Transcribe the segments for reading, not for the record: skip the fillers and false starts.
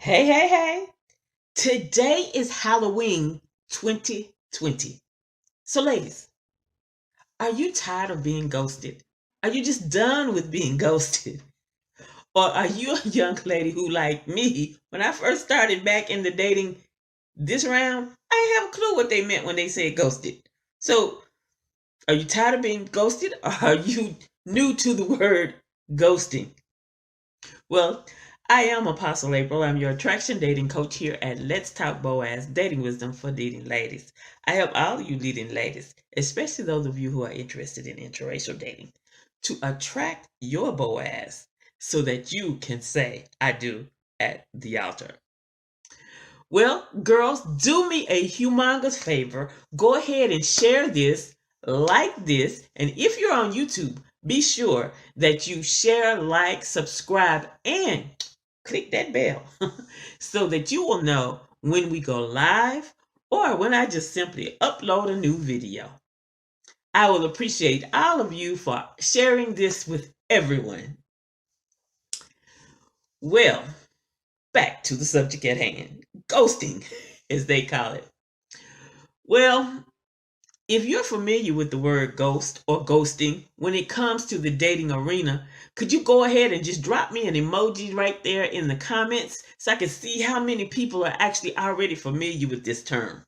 Hey, hey, hey. Today is Halloween 2020. So, ladies, are you tired of being ghosted? Are you just done with being ghosted? Or are you a young lady who, like me, when I first started back in the dating this round, I didn't have a clue what they meant when they said ghosted. So, are you tired of being ghosted or are you new to the word ghosting? Well, I am Apostle April. I'm your attraction dating coach here at Let's Talk BoaZ Dating Wisdom for Leading Ladies. I help all of you leading ladies, especially those of you who are interested in interracial dating, to attract your BoaZ so that you can say, I do at the altar. Well, girls, do me a humongous favor. Go ahead and share this, like this, and if you're on YouTube, be sure that you share, like, subscribe, and click that bell so that you will know when we go live or when I just simply upload a new video. I will appreciate all of you for sharing this with everyone. Well, back to the subject at hand, ghosting, as they call it. Well, if you're familiar with the word ghost or ghosting when it comes to the dating arena, could you go ahead and just drop me an emoji right there in the comments so I can see how many people are actually already familiar with this term?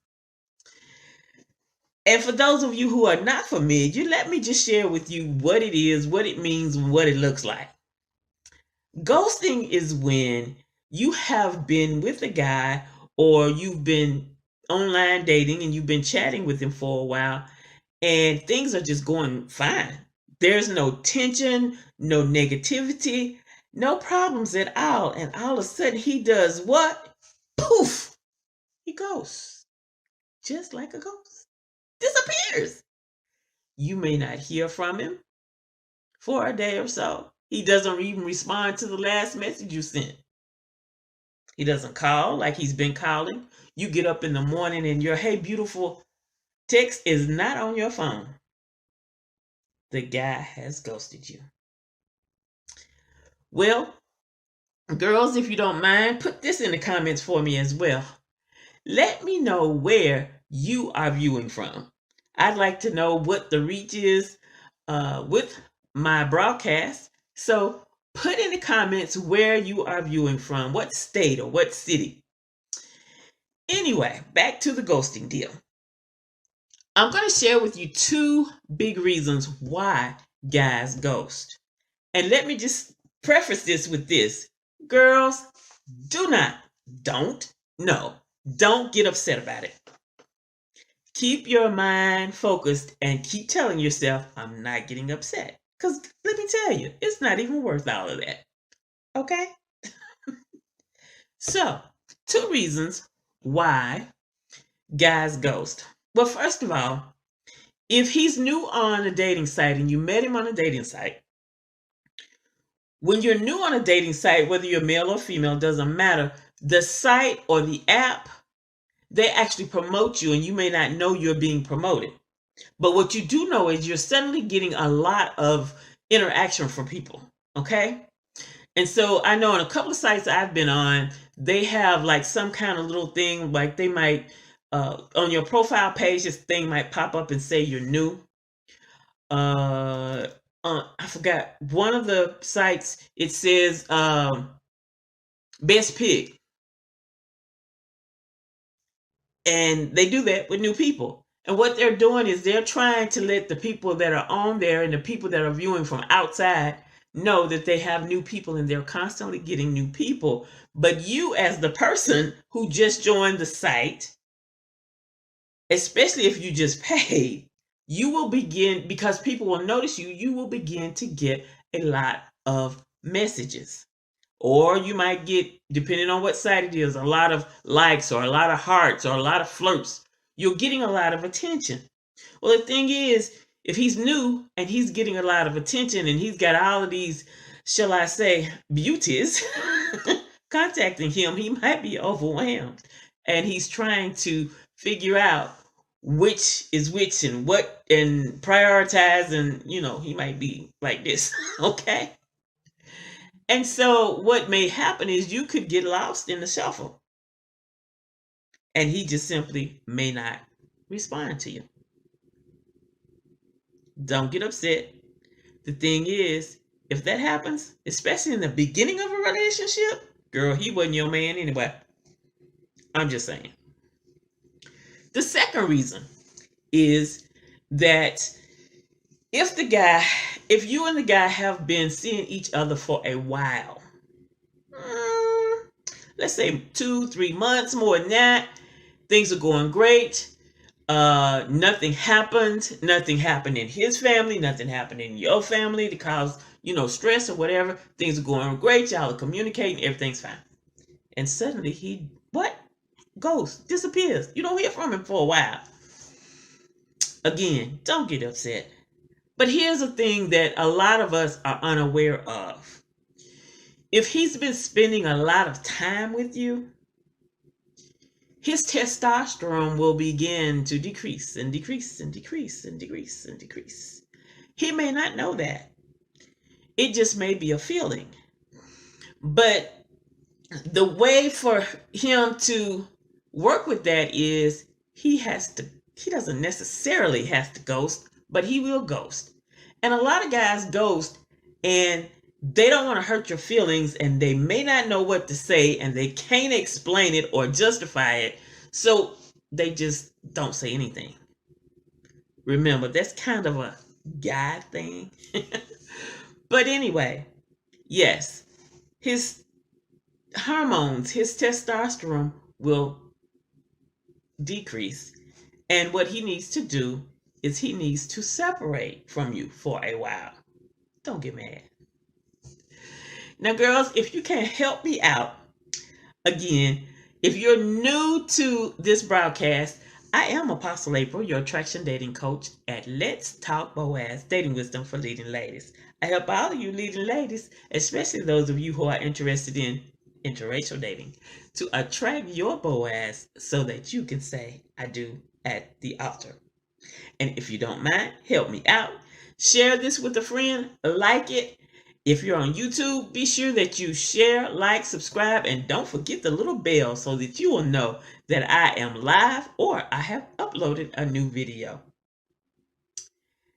And for those of you who are not familiar, let me just share with you what it is, what it means, and what it looks like. Ghosting is when you have been with a guy or you've been online dating and you've been chatting with him for a while and things are just going fine. There's no tension, no negativity, no problems at all. And all of a sudden he does what? Poof! He goes. Just like a ghost. Disappears. You may not hear from him for a day or so. He doesn't even respond to the last message you sent. He doesn't call like he's been calling. You get up in the morning and your hey beautiful text is not on your phone. The guy has ghosted you. Well, girls, if you don't mind, put this in the comments for me as well. Let me know where you are viewing from. I'd like to know what the reach is with my broadcast. So put in the comments where you are viewing from, what state or what city. Anyway, back to the ghosting deal. I'm going to share with you two big reasons why guys ghost. And let me just preface this with this. Girls, don't get upset about it. Keep your mind focused and keep telling yourself, I'm not getting upset. Because let me tell you, it's not even worth all of that. Okay? So, two reasons why guys ghost. Well, first of all, if he's new on a dating site and you met him on a dating site, when you're new on a dating site, whether you're male or female, doesn't matter, the site or the app, they actually promote you and you may not know you're being promoted. But what you do know is you're suddenly getting a lot of interaction from people, okay? And so I know on a couple of sites I've been on, they have like some kind of little thing, like they might, on your profile page, this thing might pop up and say you're new. I forgot, one of the sites, it says best pick. And they do that with new people. And what they're doing is they're trying to let the people that are on there and the people that are viewing from outside know that they have new people and they're constantly getting new people. But you, as the person who just joined the site, especially if you just paid, you will begin, because people will notice you, you will begin to get a lot of messages. Or you might get, depending on what site it is, a lot of likes or a lot of hearts or a lot of flirts. You're getting a lot of attention. Well, the thing is, if he's new and he's getting a lot of attention and he's got all of these, shall I say, beauties contacting him, he might be overwhelmed. And he's trying to figure out which is which and what and prioritize. And, he might be like this. Okay. And so what may happen is you could get lost in the shuffle and he just simply may not respond to you. Don't get upset. The thing is, if that happens, especially in the beginning of a relationship, girl, he wasn't your man anyway. I'm just saying. The second reason is that if you and the guy have been seeing each other for a while, let's say 2-3 months, more than that, things are going great. Nothing happened. Nothing happened in his family. Nothing happened in your family to cause, stress or whatever. Things are going great. Y'all are communicating. Everything's fine. And suddenly he, what? Goes, disappears. You don't hear from him for a while. Again, don't get upset. But here's a thing that a lot of us are unaware of. If he's been spending a lot of time with you, his testosterone will begin to decrease and decrease and decrease and decrease and decrease. He may not know that. It just may be a feeling. But the way for him to work with that is he doesn't necessarily have to ghost, but he will ghost. And a lot of guys ghost and they don't want to hurt your feelings and they may not know what to say and they can't explain it or justify it. So they just don't say anything. Remember, that's kind of a guy thing. But anyway, yes, his hormones, his testosterone will decrease. And what he needs to do is he needs to separate from you for a while. Don't get mad. Now, girls, if you can't help me out, again, if you're new to this broadcast, I am Apostle April, your attraction dating coach at Let's Talk BoaZ, dating wisdom for leading ladies. I help all of you leading ladies, especially those of you who are interested in interracial dating, to attract your BoaZ so that you can say, I do at the altar. And if you don't mind, help me out. Share this with a friend, like it. If you're on YouTube, be sure that you share, like, subscribe, and don't forget the little bell so that you will know that I am live or I have uploaded a new video.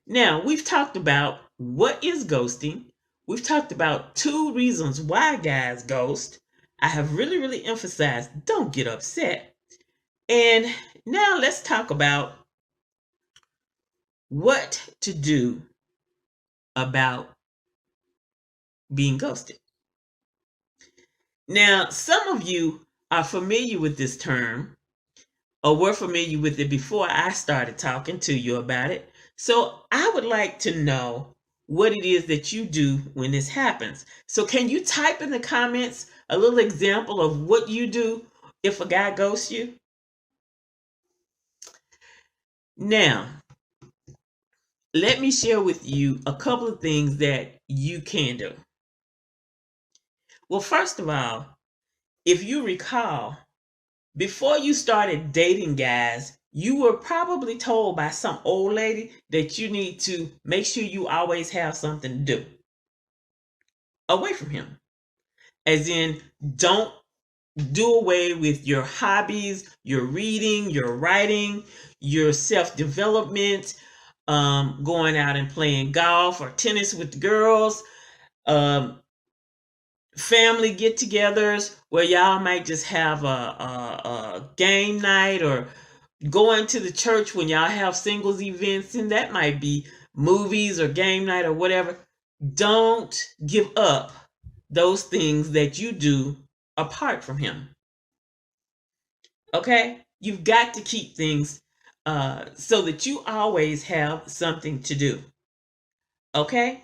Now, we've talked about what is ghosting. We've talked about 2 reasons why guys ghost. I have really, really emphasized don't get upset. And now let's talk about what to do about being ghosted. Now, some of you are familiar with this term or were familiar with it before I started talking to you about it. So I would like to know what it is that you do when this happens. So can you type in the comments a little example of what you do if a guy ghosts you? Now, let me share with you a couple of things that you can do. Well, first of all, if you recall, before you started dating guys, you were probably told by some old lady that you need to make sure you always have something to do away from him. As in, don't do away with your hobbies, your reading, your writing, your self-development, going out and playing golf or tennis with the girls, family get-togethers where y'all might just have a game night, or going to the church when y'all have singles events, and that might be movies or game night or whatever. Don't give up those things that you do apart from him. Okay? You've got to keep things so that you always have something to do. Okay?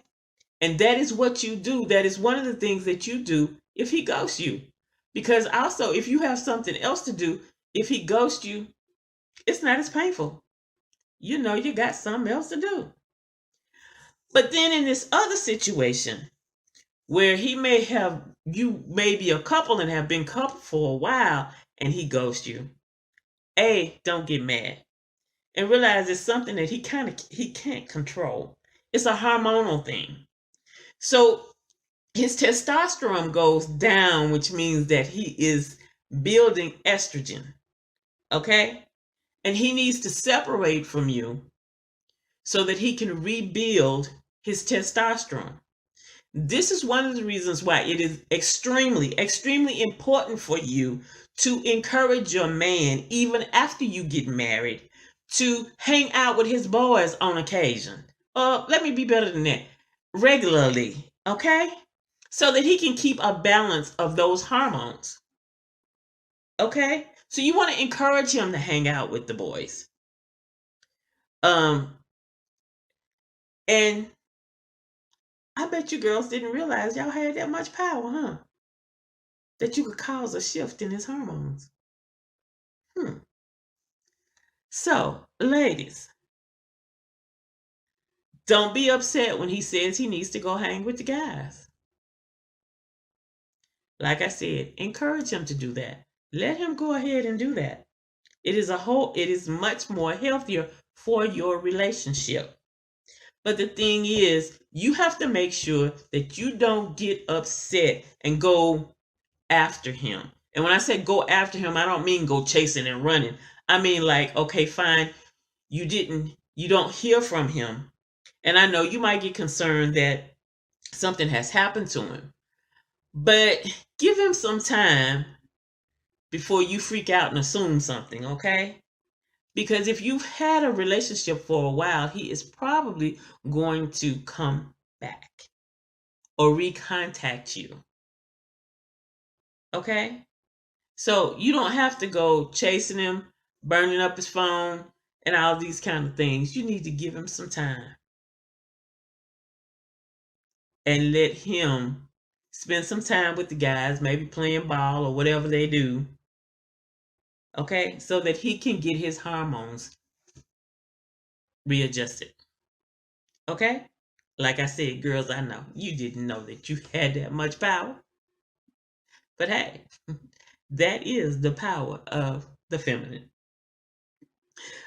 And that is what you do. That is one of the things that you do if he ghosts you. Because also, if you have something else to do, if he ghosts you, it's not as painful. You know you got something else to do. But then in this other situation, where you may be a couple and have been coupled for a while, and he ghosts you, don't get mad. And realize it's something that he can't control. It's a hormonal thing. So his testosterone goes down, which means that he is building estrogen. Okay? And he needs to separate from you so that he can rebuild his testosterone. This is one of the reasons why it is extremely, extremely important for you to encourage your man, even after you get married, to hang out with his boys on occasion. Let me be better than that. Regularly, okay? So that he can keep a balance of those hormones. Okay? So you want to encourage him to hang out with the boys. And I bet you girls didn't realize y'all had that much power, huh? That you could cause a shift in his hormones. So, ladies, don't be upset when he says he needs to go hang with the guys. Like I said, encourage him to do that. Let him go ahead and do that. It is much more healthier for your relationship. But the thing is, you have to make sure that you don't get upset and go after him. And when I say go after him, I don't mean go chasing and running. I mean like, okay, fine, you don't hear from him. And I know you might get concerned that something has happened to him. But give him some time before you freak out and assume something, okay? Because if you've had a relationship for a while, he is probably going to come back or recontact you. Okay? So you don't have to go chasing him, burning up his phone, and all these kind of things. You need to give him some time and let him spend some time with the guys, maybe playing ball or whatever they do. Okay? So that he can get his hormones readjusted. Okay? Like I said, girls, I know you didn't know that you had that much power. But hey, that is the power of the feminine.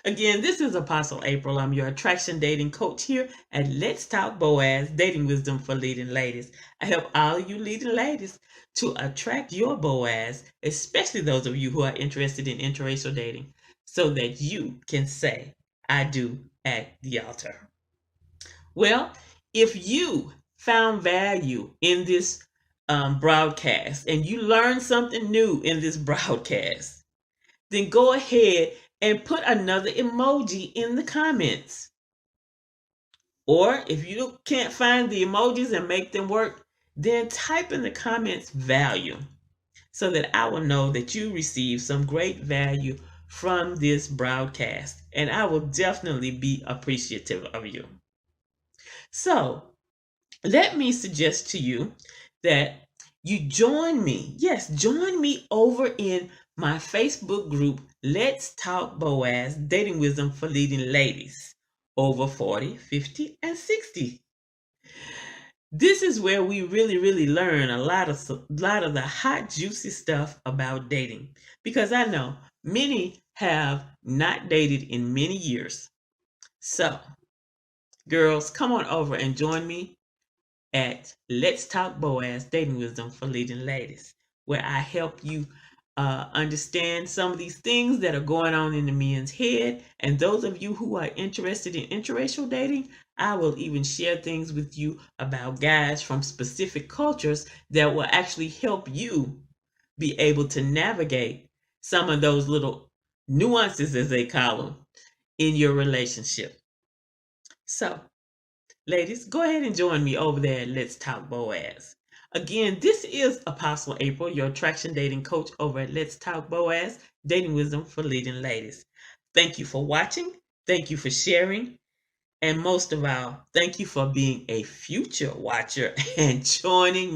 Again, this is Apostle April. I'm your attraction dating coach here at Let's Talk BoaZ, dating wisdom for leading ladies. I help all of you leading ladies to attract your BoaZ, especially those of you who are interested in interracial dating, so that you can say, I do at the altar. Well, if you found value in this broadcast and you learned something new in this broadcast, then go ahead and put another emoji in the comments. Or if you can't find the emojis and make them work, then type in the comments value so that I will know that you received some great value from this broadcast. And I will definitely be appreciative of you. So let me suggest to you that you join me. Yes, join me over in my Facebook group, Let's Talk BoaZ, Dating Wisdom for Leading Ladies over 40, 50, and 60. This is where we really, really learn a lot of the hot, juicy stuff about dating. Because I know many have not dated in many years. So, girls, come on over and join me at Let's Talk BoaZ, Dating Wisdom for Leading Ladies, where I help you understand some of these things that are going on in the men's head. And those of you who are interested in interracial dating, I will even share things with you about guys from specific cultures that will actually help you be able to navigate some of those little nuances, as they call them, in your relationship. So, ladies, go ahead and join me over there at Let's Talk BoaZ. Again, this is Apostle April, your attraction dating coach over at Let's Talk BoaZ, dating wisdom for leading ladies. Thank you for watching. Thank you for sharing. And most of all, thank you for being a future watcher and joining me